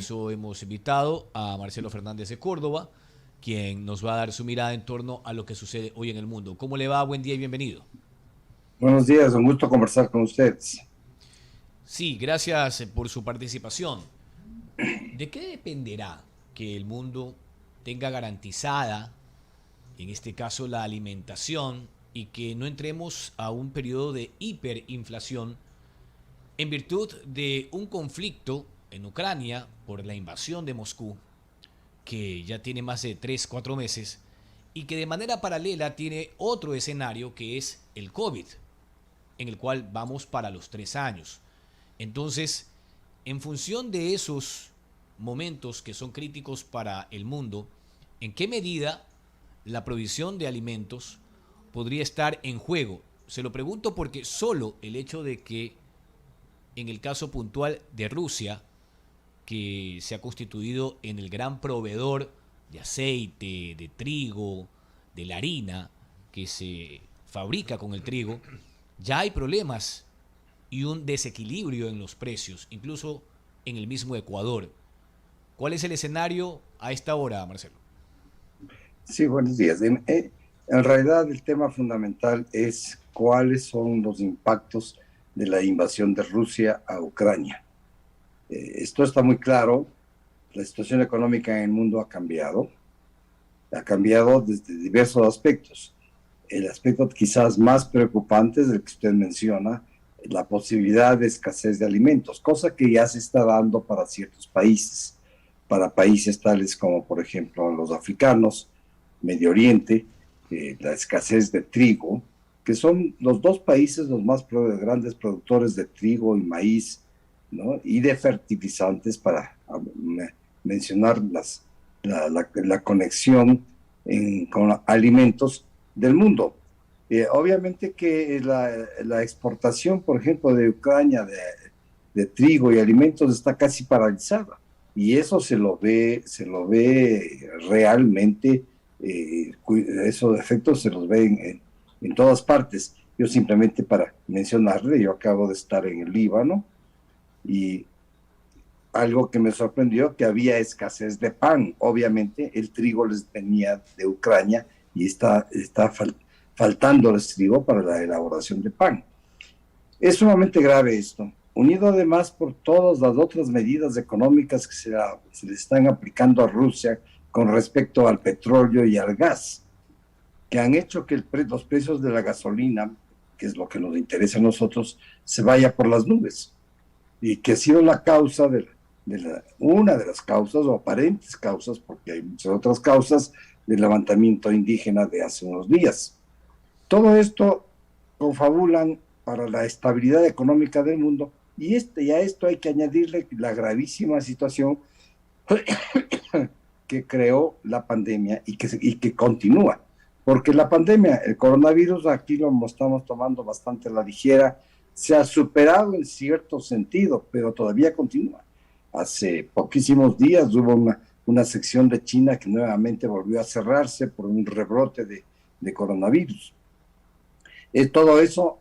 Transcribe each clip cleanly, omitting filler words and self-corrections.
eso hemos invitado a Marcelo Fernández de Córdoba, quien nos va a dar su mirada en torno a lo que sucede hoy en el mundo. ¿Cómo le va? Buen día y bienvenido. Buenos días, un gusto conversar con ustedes. Sí, gracias por su participación. ¿De qué dependerá que el mundo tenga garantizada, en este caso, la alimentación y que no entremos a un periodo de hiperinflación en virtud de un conflicto en Ucrania por la invasión de Moscú, que ya tiene más de 3 4 meses, y que de manera paralela tiene otro escenario que es el COVID, en el cual vamos para los 3 años? Entonces, en función de esos momentos que son críticos para el mundo, ¿en qué medida la provisión de alimentos podría estar en juego? Se lo pregunto porque solo el hecho de que en el caso puntual de Rusia, que se ha constituido en el gran proveedor de aceite, de trigo, de la harina que se fabrica con el trigo, ya hay problemas y un desequilibrio en los precios, incluso en el mismo Ecuador. ¿Cuál es el escenario a esta hora, Marcelo? Sí, buenos días. En realidad el tema fundamental es cuáles son los impactos de la invasión de Rusia a Ucrania. Esto está muy claro. La situación económica en el mundo ha cambiado desde diversos aspectos. El aspecto quizás más preocupante es el que usted menciona, la posibilidad de escasez de alimentos, cosa que ya se está dando para ciertos países, para países tales como, por ejemplo, los africanos, Medio Oriente, la escasez de trigo, que son los dos países los más grandes productores de trigo y maíz, ¿no? Y de fertilizantes, para mencionar la conexión con alimentos del mundo. Obviamente que la exportación, por ejemplo, de Ucrania de trigo y alimentos está casi paralizada, y eso se lo ve realmente, esos efectos se los ven en todas partes. Yo simplemente para mencionarle, yo acabo de estar en el Líbano y algo que me sorprendió, que había escasez de pan. Obviamente el trigo les venía de Ucrania y está faltando el trigo para la elaboración de pan. Es sumamente grave esto, unido además por todas las otras medidas económicas que se le están aplicando a Rusia con respecto al petróleo y al gas, que han hecho que los precios de la gasolina, que es lo que nos interesa a nosotros, se vaya por las nubes, y que ha sido la causa una de las causas o aparentes causas, porque hay muchas otras causas, del levantamiento indígena de hace unos días. Todo esto confabulan para la estabilidad económica del mundo, y a esto hay que añadirle la gravísima situación que creó la pandemia y que continúa. Porque la pandemia, el coronavirus, aquí lo estamos tomando bastante a la ligera, se ha superado en cierto sentido, pero todavía continúa. Hace poquísimos días hubo una sección de China que nuevamente volvió a cerrarse por un rebrote de coronavirus. Todo eso,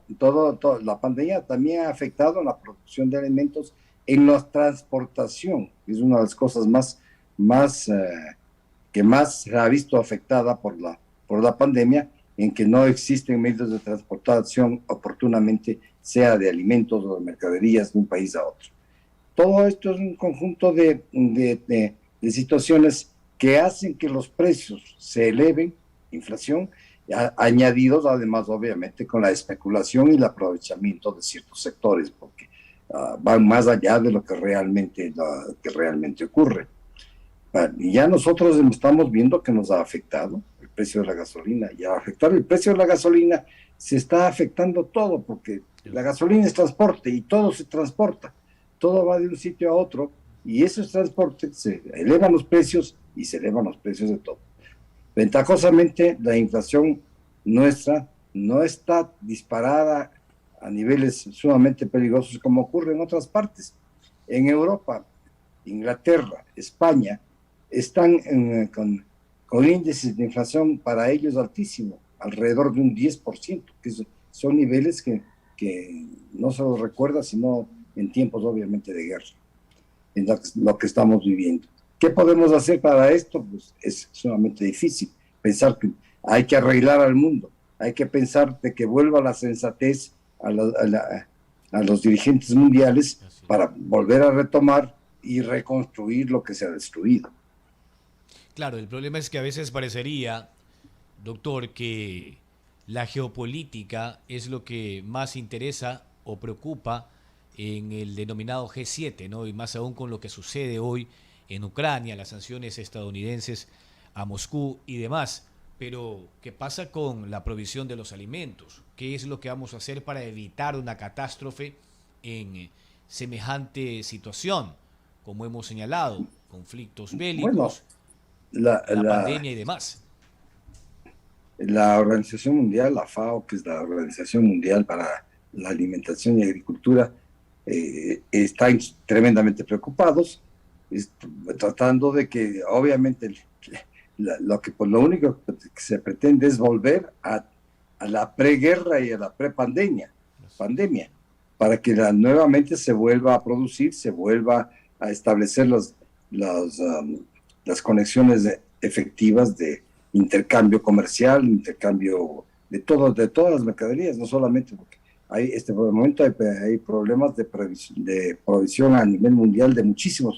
la pandemia también ha afectado la producción de alimentos en la transportación, que es una de las cosas más que más se ha visto afectada por la pandemia, en que no existen medios de transportación oportunamente, sea de alimentos o de mercaderías de un país a otro. Todo esto es un conjunto de situaciones que hacen que los precios se eleven, inflación, añadidos además obviamente con la especulación y el aprovechamiento de ciertos sectores, porque van más allá de lo que realmente ocurre. Y ya nosotros estamos viendo que nos ha afectado el precio de la gasolina, y al afectar el precio de la gasolina se está afectando todo, porque la gasolina es transporte y todo se transporta, todo va de un sitio a otro, y esos transportes se elevan los precios y se elevan los precios de todo. Ventajosamente, la inflación nuestra no está disparada a niveles sumamente peligrosos como ocurre en otras partes. En Europa, Inglaterra, España, están con índices de inflación para ellos altísimos, alrededor de un 10%, que son niveles que no se los recuerda sino en tiempos obviamente de guerra. en lo que estamos viviendo. ¿Qué podemos hacer para esto? Pues es sumamente difícil. Pensar que hay que arreglar al mundo, hay que pensar de que vuelva la sensatez a los dirigentes mundiales para volver a retomar y reconstruir lo que se ha destruido. Claro, el problema es que a veces parecería, doctor, que la geopolítica es lo que más interesa o preocupa en el denominado G7, ¿no? Y más aún con lo que sucede hoy en Ucrania, las sanciones estadounidenses a Moscú y demás. Pero, ¿qué pasa con la provisión de los alimentos? ¿Qué es lo que vamos a hacer para evitar una catástrofe en semejante situación? Como hemos señalado, conflictos Bueno, bélicos, la, la la, pandemia y demás. la Organización Mundial, la FAO, que es la Organización Mundial para la Alimentación y Agricultura, están tremendamente preocupados, tratando de que obviamente lo único que se pretende es volver a la preguerra y a la pandemia, para que nuevamente se vuelva a producir, se vuelva a establecer las conexiones efectivas de intercambio comercial, intercambio de todas las mercaderías, no solamente porque por el momento hay problemas de provisión a nivel mundial de muchísimas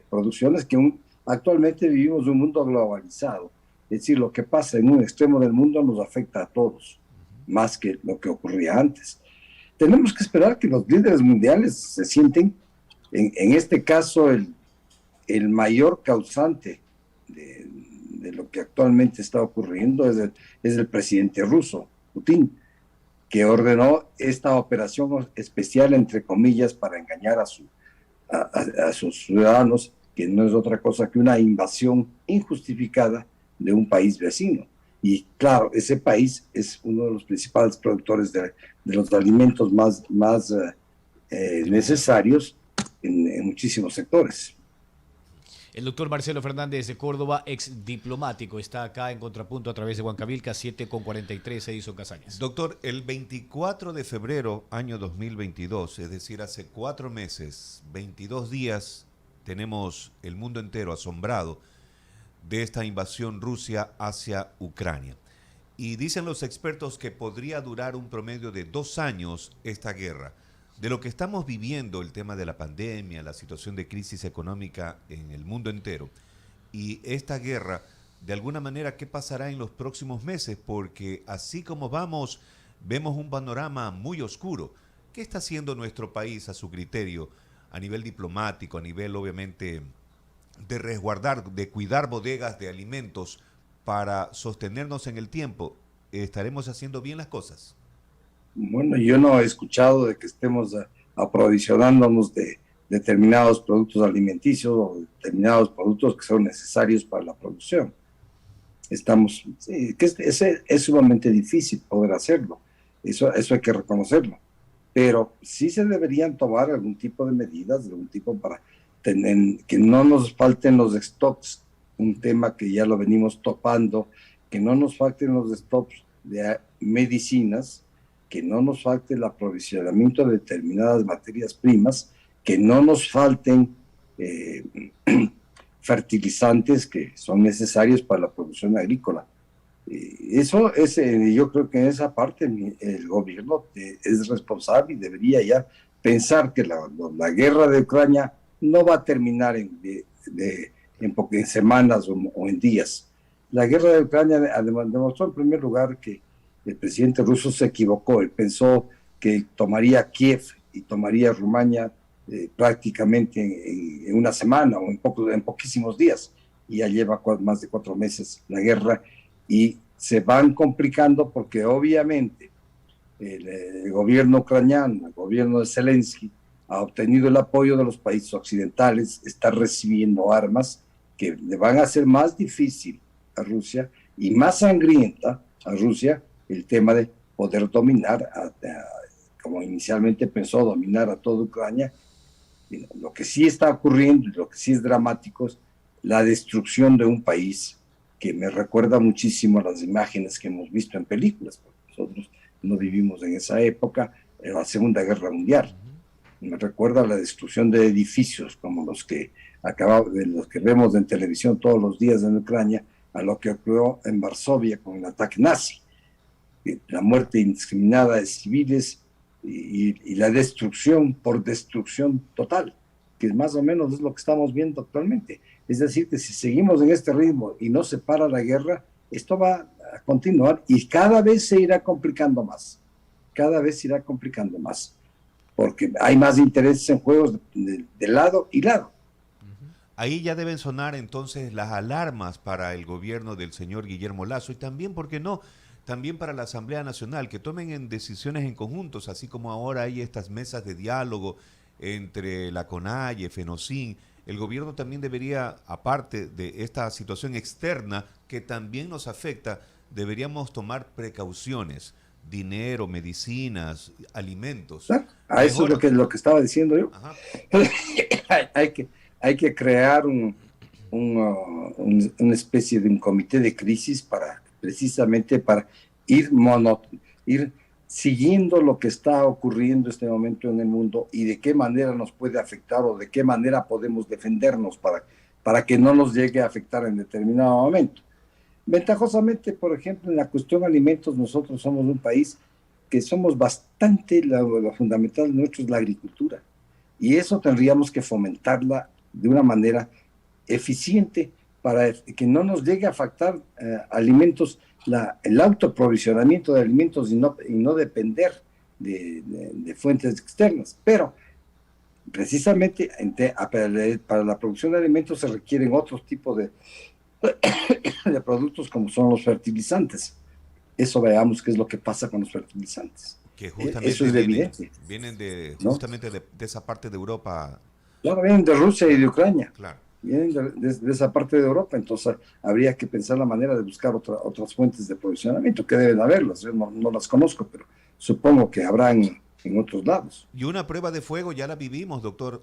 producciones que actualmente vivimos un mundo globalizado. Es decir, lo que pasa en un extremo del mundo nos afecta a todos, más que lo que ocurría antes. Tenemos que esperar que los líderes mundiales se sienten, en este caso, el mayor causante de lo que actualmente está ocurriendo es el presidente ruso, Putin, que ordenó esta operación especial, entre comillas, para engañar a sus ciudadanos, que no es otra cosa que una invasión injustificada de un país vecino. Y claro, ese país es uno de los principales productores de los alimentos más necesarios en muchísimos sectores. El doctor Marcelo Fernández de Córdoba, ex diplomático, está acá en Contrapunto a través de Huancavilca, 7:43, Edison Casañas. Doctor, el 24 de febrero, año 2022, es decir, hace 4 meses, 22 días, tenemos el mundo entero asombrado de esta invasión Rusia hacia Ucrania. Y dicen los expertos que podría durar un promedio de 2 años esta guerra. De lo que estamos viviendo, el tema de la pandemia, la situación de crisis económica en el mundo entero, y esta guerra, de alguna manera, ¿qué pasará en los próximos meses? Porque así como vamos, vemos un panorama muy oscuro. ¿Qué está haciendo nuestro país a su criterio, a nivel diplomático, a nivel, obviamente, de resguardar, de cuidar bodegas de alimentos para sostenernos en el tiempo? ¿Estaremos haciendo bien las cosas? Bueno, yo no he escuchado de que estemos aprovisionándonos de determinados productos alimenticios o determinados productos que son necesarios para la producción. Es sumamente difícil poder hacerlo, eso hay que reconocerlo, pero sí se deberían tomar algún tipo de medidas, algún tipo para que no nos falten los stocks, un tema que ya lo venimos topando, que no nos falten los stocks de medicinas, que no nos falte el aprovisionamiento de determinadas materias primas, que no nos falten fertilizantes que son necesarios para la producción agrícola. Yo creo que en esa parte el gobierno es responsable y debería ya pensar que la guerra de Ucrania no va a terminar en semanas o en días. La guerra de Ucrania además demostró en primer lugar que el presidente ruso se equivocó. Él pensó que tomaría Kiev y tomaría Rumania prácticamente en una semana o en poquísimos días. Y ya lleva más de 4 meses la guerra y se van complicando porque obviamente el gobierno ucraniano, el gobierno de Zelensky, ha obtenido el apoyo de los países occidentales, está recibiendo armas que le van a hacer más difícil a Rusia y más sangrienta a Rusia el tema de poder dominar, como inicialmente pensó, dominar a toda Ucrania. Lo que sí está ocurriendo, lo que sí es dramático, es la destrucción de un país que me recuerda muchísimo a las imágenes que hemos visto en películas, porque nosotros no vivimos en esa época, en la Segunda Guerra Mundial. Me recuerda a la destrucción de edificios como de los que vemos en televisión todos los días en Ucrania, a lo que ocurrió en Varsovia con el ataque nazi, la muerte indiscriminada de civiles y la destrucción por destrucción total, que más o menos es lo que estamos viendo actualmente. Es decir, que si seguimos en este ritmo y no se para la guerra, esto va a continuar y cada vez se irá complicando más, cada vez se irá complicando más, porque hay más intereses en juegos de lado y lado. Ahí ya deben sonar entonces las alarmas para el gobierno del señor Guillermo Lasso y también, ¿por qué no?, también para la Asamblea Nacional, que tomen decisiones en conjuntos, así como ahora hay estas mesas de diálogo entre la CONAIE, FENOCIN. El gobierno también debería, aparte de esta situación externa que también nos afecta, deberíamos tomar precauciones, dinero, medicinas, alimentos. A eso Mejor. es lo que estaba diciendo yo. Ajá. hay que crear una especie de un comité de crisis precisamente para ir siguiendo lo que está ocurriendo en este momento en el mundo y de qué manera nos puede afectar o de qué manera podemos defendernos para que no nos llegue a afectar en determinado momento. Ventajosamente, por ejemplo, en la cuestión de alimentos, nosotros somos un país que somos bastante, lo fundamental nuestro es la agricultura, y eso tendríamos que fomentarla de una manera eficiente para que no nos llegue a afectar alimentos, el autoprovisionamiento de alimentos y no depender de fuentes externas. Pero precisamente para la producción de alimentos se requieren otros tipos de productos como son los fertilizantes. Eso veamos qué es lo que pasa con los fertilizantes. Que justamente Eso es evidente. Vienen ¿no? justamente de esa parte de Europa. Claro, vienen de Rusia y de Ucrania. Claro. Vienen de esa parte de Europa, entonces habría que pensar la manera de buscar otras fuentes de provisionamiento, que deben haberlas. Yo no las conozco, pero supongo que habrán en otros lados. Y una prueba de fuego ya la vivimos, doctor,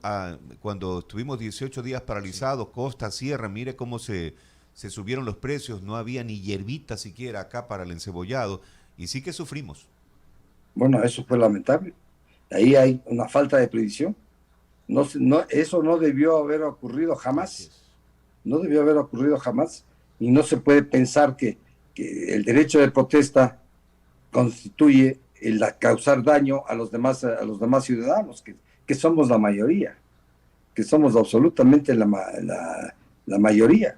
cuando estuvimos 18 días paralizados, costa, sierra, mire cómo se subieron los precios, no había ni hierbita siquiera acá para el encebollado, y sí que sufrimos. Bueno, eso fue lamentable. Ahí hay una falta de previsión. Eso no debió haber ocurrido jamás. No debió haber ocurrido jamás. Y no se puede pensar que el derecho de protesta constituye el causar daño a los demás ciudadanos, que somos la mayoría, que somos absolutamente la mayoría.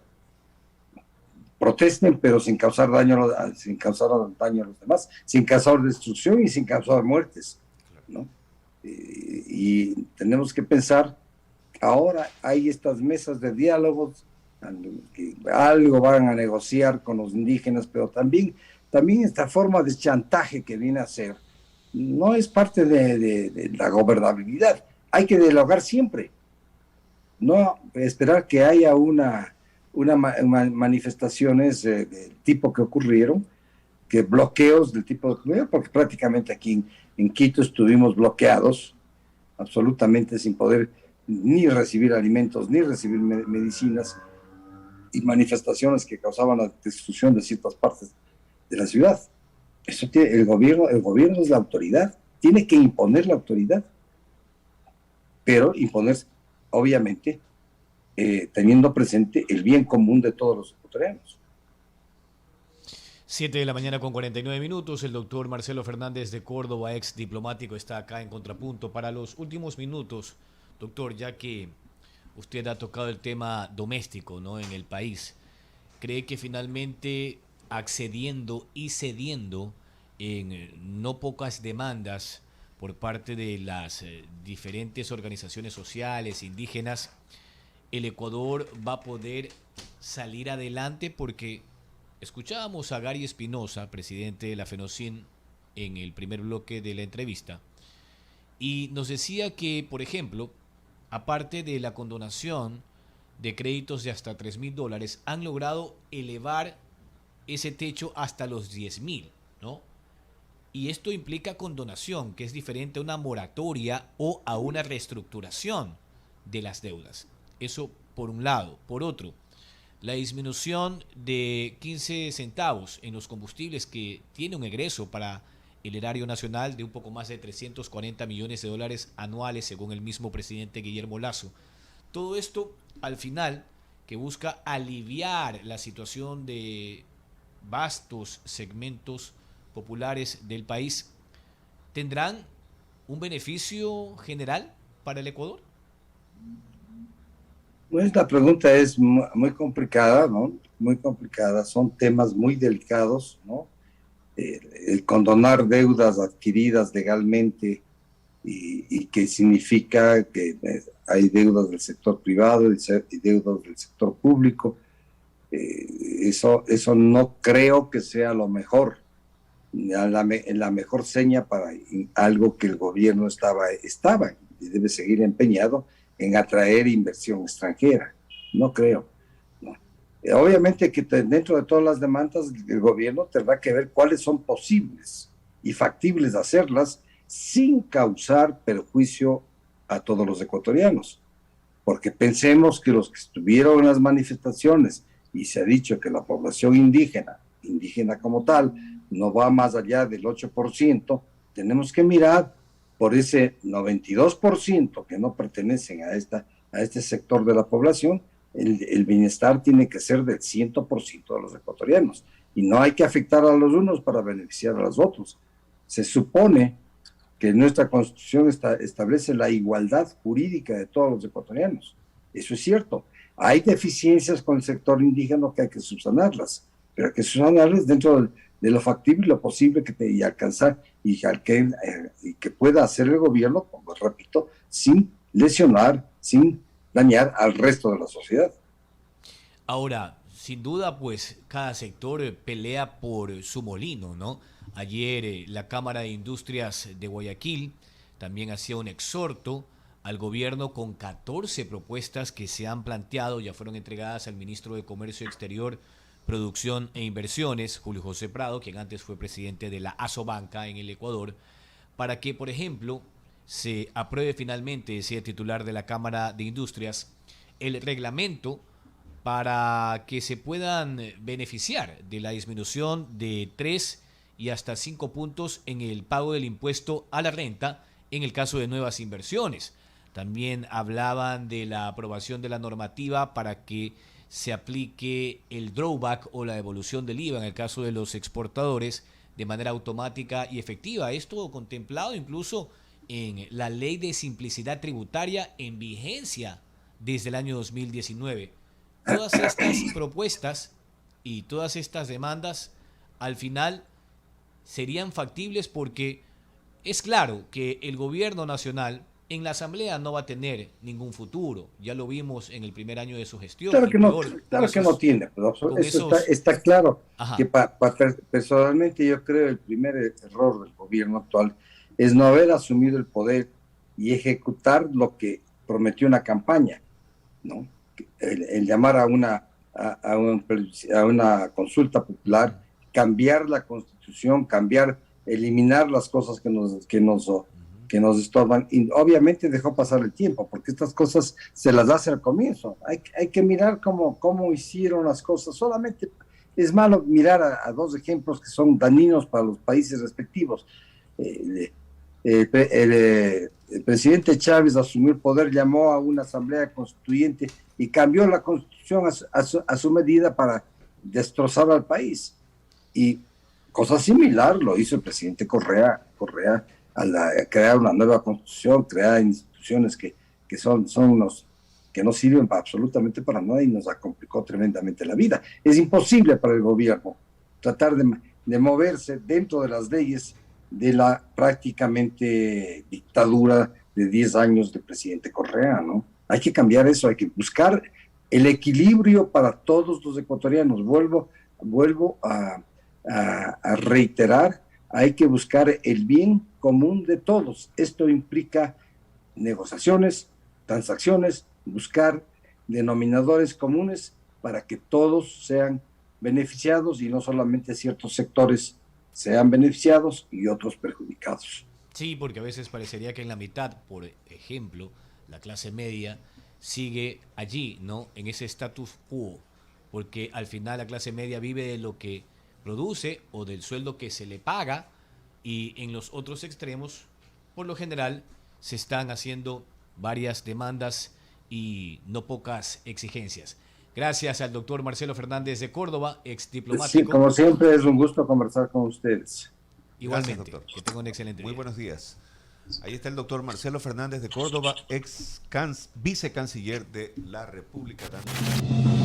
Protesten, pero sin causar daño a los demás, sin causar destrucción y sin causar muertes, ¿no? Y tenemos que pensar, ahora hay estas mesas de diálogos, que algo van a negociar con los indígenas, pero también esta forma de chantaje que viene a ser, no es parte de la gobernabilidad. Hay que dialogar siempre, no esperar que haya manifestaciones del tipo que ocurrieron, que bloqueos del tipo que ocurrieron, porque prácticamente aquí en Quito estuvimos bloqueados, absolutamente sin poder ni recibir alimentos, ni recibir medicinas, y manifestaciones que causaban la destrucción de ciertas partes de la ciudad. Eso tiene el gobierno es la autoridad, tiene que imponer la autoridad, pero imponer, obviamente, teniendo presente el bien común de todos los ecuatorianos. 7 de la mañana con 49 minutos. El doctor Marcelo Fernández de Córdoba, ex diplomático, está acá en Contrapunto. Para los últimos minutos, doctor, ya que usted ha tocado el tema doméstico, ¿no?, en el país, ¿cree que finalmente accediendo y cediendo en no pocas demandas por parte de las diferentes organizaciones sociales, indígenas, el Ecuador va a poder salir adelante? Porque escuchábamos a Gary Espinosa, presidente de la FENOCIN, en el primer bloque de la entrevista, y nos decía que, por ejemplo, aparte de la condonación de créditos de hasta $3,000, han logrado elevar ese techo hasta los 10,000, ¿no? Y esto implica condonación, que es diferente a una moratoria o a una reestructuración de las deudas. Eso por un lado. Por otro, la disminución de 15 centavos en los combustibles, que tiene un egreso para el erario nacional de un poco más de 340 millones de dólares anuales, según el mismo presidente Guillermo Lasso. Todo esto, al final, que busca aliviar la situación de vastos segmentos populares del país, ¿tendrán un beneficio general para el Ecuador? Pues la pregunta es muy complicada, ¿no? Muy complicada, son temas muy delicados, ¿no? El condonar deudas adquiridas legalmente y que significa que hay deudas del sector privado y deudas del sector público. Eso no creo que sea lo mejor, la mejor seña para algo que el gobierno estaba y debe seguir empeñado en atraer inversión extranjera. No creo. No. Obviamente que dentro de todas las demandas el gobierno tendrá que ver cuáles son posibles y factibles de hacerlas sin causar perjuicio a todos los ecuatorianos. Porque pensemos que los que estuvieron en las manifestaciones y se ha dicho que la población indígena como tal, no va más allá del 8%, tenemos que mirar por ese 92% que no pertenecen a este sector de la población. El bienestar tiene que ser del 100% de los ecuatorianos y no hay que afectar a los unos para beneficiar a los otros. Se supone que nuestra Constitución establece la igualdad jurídica de todos los ecuatorianos. Eso es cierto. Hay deficiencias con el sector indígena que hay que subsanarlas, pero hay que subsanarlas dentro de lo factible y lo posible y alcanzar y que pueda hacer el gobierno, como repito, sin lesionar, sin dañar al resto de la sociedad. Ahora, sin duda, pues cada sector pelea por su molino, ¿no? Ayer la Cámara de Industrias de Guayaquil también hacía un exhorto al gobierno con 14 propuestas que se han planteado, ya fueron entregadas al ministro de Comercio Exterior, Producción e Inversiones, Julio José Prado, quien antes fue presidente de la Asobanca en el Ecuador, para que, por ejemplo, se apruebe finalmente, decía el titular de la Cámara de Industrias, el reglamento para que se puedan beneficiar de la disminución de 3 y hasta 5 puntos en el pago del impuesto a la renta en el caso de nuevas inversiones. También hablaban de la aprobación de la normativa para que se aplique el drawback o la devolución del IVA en el caso de los exportadores de manera automática y efectiva. Esto contemplado incluso en la Ley de Simplicidad Tributaria en vigencia desde el año 2019. Todas estas propuestas y todas estas demandas al final serían factibles porque es claro que el gobierno nacional en la Asamblea no va a tener ningún futuro. Ya lo vimos en el primer año de su gestión. Claro que no, claro que no tiene, pero eso está claro. Ajá. Que personalmente yo creo el primer error del gobierno actual es no haber asumido el poder y ejecutar lo que prometió en la campaña, ¿no? El llamar a una consulta popular, cambiar la Constitución, eliminar las cosas que nos estorban, y obviamente dejó pasar el tiempo, porque estas cosas se las hace al comienzo. Hay que mirar cómo hicieron las cosas. Solamente es malo mirar a dos ejemplos que son dañinos para los países respectivos. El presidente Chávez asumió el poder, llamó a una asamblea constituyente y cambió la Constitución a su medida para destrozar al país. Y cosa similar lo hizo el presidente Correa al crear una nueva constitución, crear instituciones que no sirven absolutamente para nada y nos complicó tremendamente la vida. Es imposible para el gobierno tratar de moverse dentro de las leyes de la prácticamente dictadura de 10 años del presidente Correa, ¿no? Hay que cambiar eso, hay que buscar el equilibrio para todos los ecuatorianos. Vuelvo a reiterar, hay que buscar el bien común de todos. Esto implica negociaciones, transacciones, buscar denominadores comunes para que todos sean beneficiados y no solamente ciertos sectores sean beneficiados y otros perjudicados. Sí, porque a veces parecería que en la mitad, por ejemplo, la clase media sigue allí, ¿no? En ese status quo, porque al final la clase media vive de lo que produce o del sueldo que se le paga y en los otros extremos, por lo general, se están haciendo varias demandas y no pocas exigencias. Gracias al doctor Marcelo Fernández de Córdoba, ex diplomático. Sí, como siempre es un gusto conversar con ustedes. Igualmente, Gracias, doctor. que tenga un excelente Muy día. buenos días. Ahí está el doctor Marcelo Fernández de Córdoba, vicecanciller de la República también.